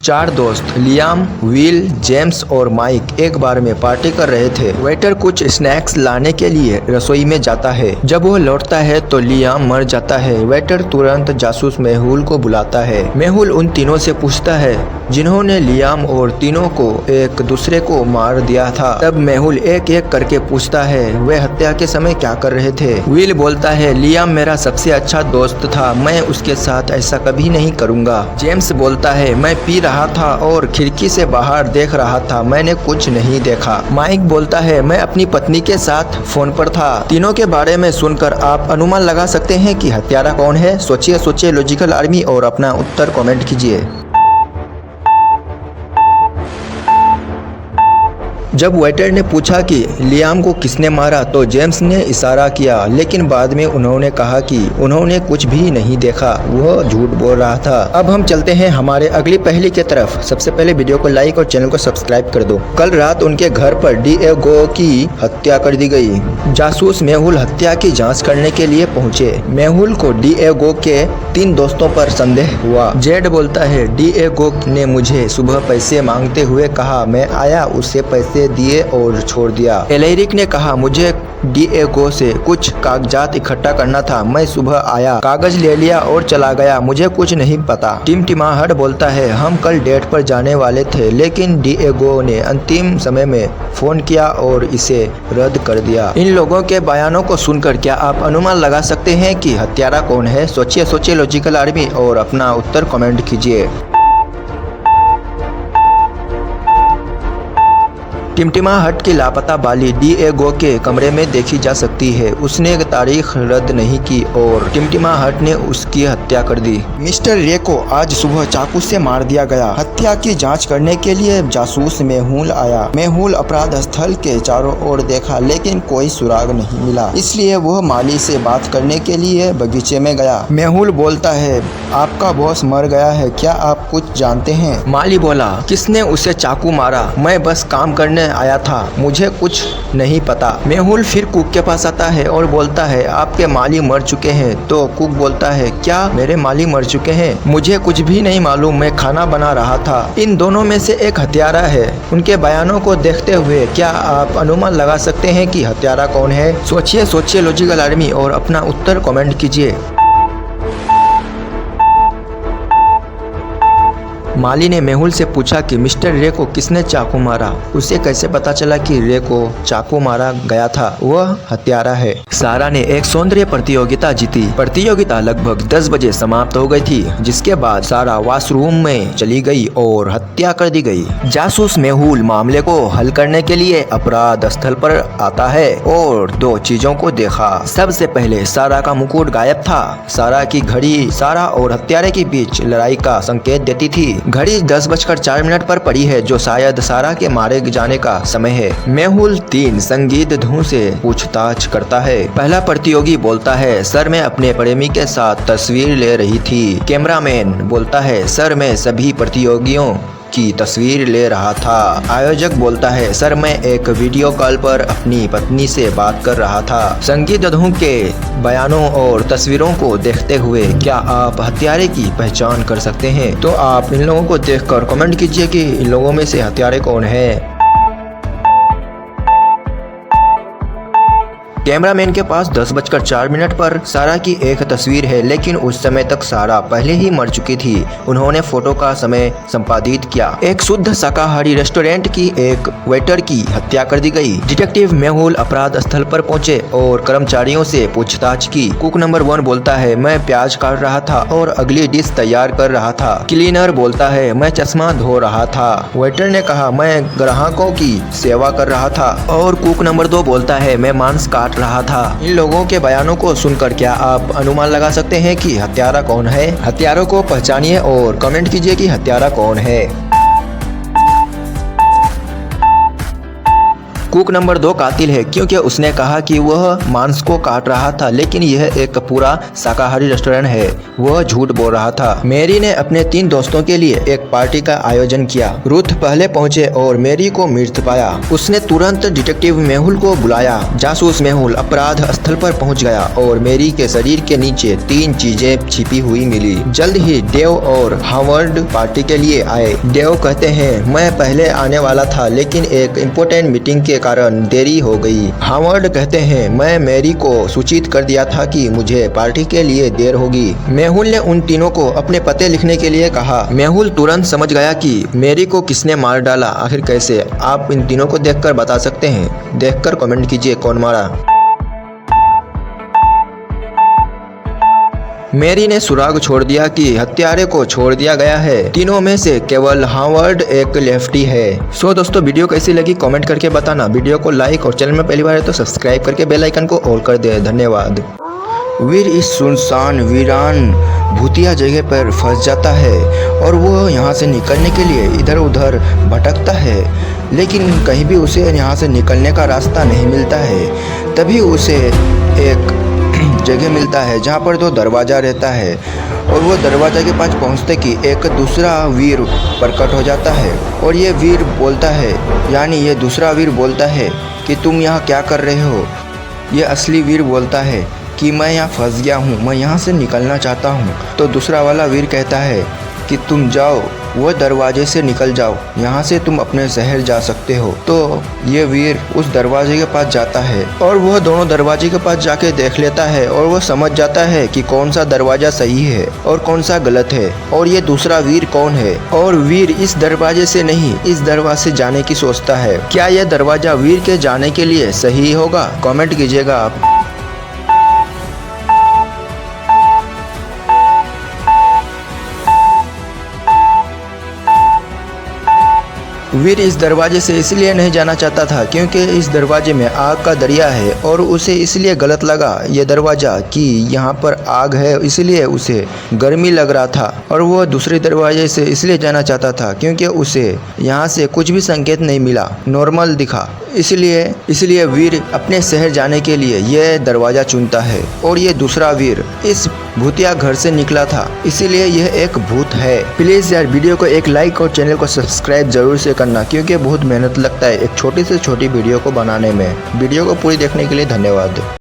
चार दोस्त Liam, will, James और माइक एक बार में पार्टी कर रहे थे। वेटर कुछ स्नैक्स लाने के लिए रसोई में जाता है। जब वो लौटता है तो लियाम मर जाता है। वेटर तुरंत जासूस मेहुल को बुलाता है। मेहुल उन तीनों से पूछता है जिन्होंने लियाम और तीनों को एक दूसरे को मार दिया था। तब मेहुल एक एक करके पूछता है वे हत्या के समय क्या कर रहे थे। विल बोलता है लियाम मेरा सबसे अच्छा दोस्त था, मैं उसके साथ ऐसा कभी नहीं करूँगा। जेम्स बोलता है मैं पी रहा था और खिड़की से बाहर देख रहा था, मैंने कुछ नहीं देखा। माइक बोलता है मैं अपनी पत्नी के साथ फोन पर था। तीनों के बारे में सुनकर आप अनुमान लगा सकते हैं कि हत्यारा कौन है। सोचिए लॉजिकल आर्मी और अपना उत्तर कमेंट कीजिए। जब वेटर ने पूछा कि लियाम को किसने मारा तो जेम्स ने इशारा किया, लेकिन बाद में उन्होंने कहा कि उन्होंने कुछ भी नहीं देखा, वह झूठ बोल रहा था। अब हम चलते हैं हमारे अगली पहेली की तरफ। सबसे पहले वीडियो को लाइक और चैनल को सब्सक्राइब कर दो। कल रात उनके घर पर डिएगो की हत्या कर दी गई। जासूस मेहुल हत्या की जाँच करने के लिए पहुँचे। मेहुल को डिएगो के 3 दोस्तों पर संदेह हुआ। जेड बोलता है डिएगो ने मुझे सुबह पैसे मांगते हुए कहा, मैं आया, उससे पैसे दिए और छोड़ दिया। एलेरिक ने कहा मुझे डिएगो से कुछ कागजात इकट्ठा करना था, मैं सुबह आया, कागज ले लिया और चला गया, मुझे कुछ नहीं पता। टिमटिमाहट बोलता है हम कल डेट पर जाने वाले थे, लेकिन डिएगो ने अंतिम समय में फोन किया और इसे रद्द कर दिया। इन लोगों के बयानों को सुनकर क्या आप अनुमान लगा सकते हैं कि हत्यारा कौन है। सोचिए लॉजिकल आर्मी और अपना उत्तर कमेंट कीजिए। टिमटिमाहट की लापता बाली डिएगो के कमरे में देखी जा सकती है। उसने तारीख रद्द नहीं की और टिमटिमाहट ने उसकी हत्या कर दी। मिस्टर रे को आज सुबह चाकू से मार दिया गया। हत्या की जांच करने के लिए जासूस मेहुल आया। मेहुल अपराध स्थल के चारों ओर देखा, लेकिन कोई सुराग नहीं मिला, इसलिए वह माली से बात करने के लिए बगीचे में गया। मेहुल बोलता है आपका बॉस मर गया है, क्या आप कुछ जानते हैं। माली बोला किसने उसे चाकू मारा, मैं बस काम करने आया था, मुझे कुछ नहीं पता। मेहुल फिर कुक के पास आता है और बोलता है आपके माली मर चुके हैं। तो कुक बोलता है क्या मेरे माली मर चुके हैं, मुझे कुछ भी नहीं मालूम, मैं खाना बना रहा था। इन दोनों में से एक हत्यारा है। उनके बयानों को देखते हुए क्या आप अनुमान लगा सकते हैं कि हत्यारा कौन है। सोचिए लॉजिकल आर्मी और अपना उत्तर कमेंट कीजिए। माली ने मेहुल से पूछा कि मिस्टर रे को किसने चाकू मारा। उसे कैसे पता चला कि रे को चाकू मारा गया था, वह हत्यारा है। सारा ने एक सौंदर्य प्रतियोगिता जीती। प्रतियोगिता लगभग 10 बजे समाप्त हो गई थी, जिसके बाद सारा वॉशरूम में चली गई और हत्या कर दी गई। जासूस मेहुल मामले को हल करने के लिए अपराध स्थल पर आता है और 2 चीजों को देखा। सबसे पहले सारा का मुकुट गायब था। सारा की घड़ी सारा और हत्यारे के बीच लड़ाई का संकेत देती थी। घड़ी 10:04 पर पड़ी है, जो शायद सारा के मारे जाने का समय है। मेहुल 3 संगीत धुन से पूछताछ करता है। पहला प्रतियोगी बोलता है सर मैं अपने प्रेमी के साथ तस्वीर ले रही थी। कैमरामैन बोलता है सर मैं सभी प्रतियोगियों की तस्वीर ले रहा था। आयोजक बोलता है सर मैं एक वीडियो कॉल पर अपनी पत्नी से बात कर रहा था। संगीत धुन के बयानों और तस्वीरों को देखते हुए क्या आप हत्यारे की पहचान कर सकते हैं। तो आप इन लोगों को देखकर कमेंट कीजिए कि इन लोगों में से हत्यारे कौन है। कैमरामैन के पास 10:04 पर सारा की एक तस्वीर है, लेकिन उस समय तक सारा पहले ही मर चुकी थी। उन्होंने फोटो का समय संपादित किया। एक शुद्ध शाकाहारी रेस्टोरेंट की एक वेटर की हत्या कर दी गई। डिटेक्टिव मेहुल अपराध स्थल पर पहुंचे और कर्मचारियों से पूछताछ की। कुक नंबर 1 बोलता है मैं प्याज काट रहा था और अगली डिश तैयार कर रहा था। क्लीनर बोलता है मैं चश्मा धो रहा था। वेटर ने कहा मैं ग्राहकों की सेवा कर रहा था। और कुक नंबर 2 बोलता है मैं मांस काट रहा था। इन लोगों के बयानों को सुनकर क्या आप अनुमान लगा सकते हैं कि हत्यारा कौन है। हत्यारों को पहचानिए और कमेंट कीजिए कि हत्यारा कौन है। कुक नंबर 2 कातिल है क्योंकि उसने कहा कि वह मांस को काट रहा था, लेकिन यह एक पूरा शाकाहारी रेस्टोरेंट है। वह झूठ बोल रहा था। मैरी ने अपने 3 दोस्तों के लिए एक पार्टी का आयोजन किया। रुथ पहले पहुंचे और मैरी को मृत पाया। उसने तुरंत डिटेक्टिव मेहुल को बुलाया। जासूस मेहुल अपराध स्थल पर पहुंच गया और मैरी के शरीर के नीचे 3 चीजें छिपी हुई मिली। जल्द ही डेव और हावर्ड पार्टी के लिए आए। डेव कहते हैं, मैं पहले आने वाला था लेकिन एक इम्पोर्टेंट मीटिंग के कारण देरी हो गई। हावर्ड कहते हैं, मैं मैरी को सूचित कर दिया था कि मुझे पार्टी के लिए देर होगी। मेहुल ने उन तीनों को अपने पते लिखने के लिए कहा। मेहुल तुरंत समझ गया कि मैरी को किसने मार डाला। आखिर कैसे? आप इन तीनों को देखकर बता सकते हैं। देखकर कमेंट कीजिए कौन मारा। मैरी ने सुराग छोड़ दिया कि हत्यारे को छोड़ दिया गया है। तीनों में से केवल हावर्ड एक लेफ्टी है। सो दोस्तों, वीडियो कैसी लगी कमेंट करके बताना। वीडियो को लाइक और चैनल में पहली बार है तो सब्सक्राइब करके बेल आइकन को ऑल कर दे। धन्यवाद। वीर इस सुनसान वीरान भूतिया जगह पर फंस जाता है और वो यहाँ से निकलने के लिए इधर उधर भटकता है, लेकिन कहीं भी उसे यहाँ से निकलने का रास्ता नहीं मिलता है। तभी उसे एक जगह मिलता है जहाँ पर 2 दरवाज़ा रहता है और वो दरवाज़ा के पास पहुँचते कि एक दूसरा वीर प्रकट हो जाता है और ये वीर बोलता है, यानी ये दूसरा वीर बोलता है कि तुम यहाँ क्या कर रहे हो। ये असली वीर बोलता है कि मैं यहाँ फंस गया हूँ, मैं यहाँ से निकलना चाहता हूँ। तो दूसरा वाला वीर कहता है कि तुम जाओ, वो दरवाजे से निकल जाओ, यहाँ से तुम अपने शहर जा सकते हो। तो ये वीर उस दरवाजे के पास जाता है और वह दोनों दरवाजे के पास जाके देख लेता है और वह समझ जाता है कि कौन सा दरवाजा सही है और कौन सा गलत है और ये दूसरा वीर कौन है। और वीर इस दरवाजे से नहीं, इस दरवाजे से जाने की सोचता है। क्या यह दरवाजा वीर के जाने के लिए सही होगा? कमेंट कीजिएगा आप। वीर इस दरवाजे से इसलिए नहीं जाना चाहता था क्योंकि इस दरवाजे में आग का दरिया है और उसे इसलिए गलत लगा ये दरवाज़ा कि यहाँ पर आग है, इसलिए उसे गर्मी लग रहा था। और वो दूसरे दरवाजे से इसलिए जाना चाहता था क्योंकि उसे यहाँ से कुछ भी संकेत नहीं मिला, नॉर्मल दिखा। इसलिए वीर अपने शहर जाने के लिए यह दरवाज़ा चुनता है। और ये दूसरा वीर इस भूतिया घर से निकला था, इसीलिए यह एक भूत है। प्लीज़ यार वीडियो को एक लाइक और चैनल को सब्सक्राइब जरूर से करना क्योंकि बहुत मेहनत लगता है एक छोटी से छोटी वीडियो को बनाने में। वीडियो को पूरी देखने के लिए धन्यवाद।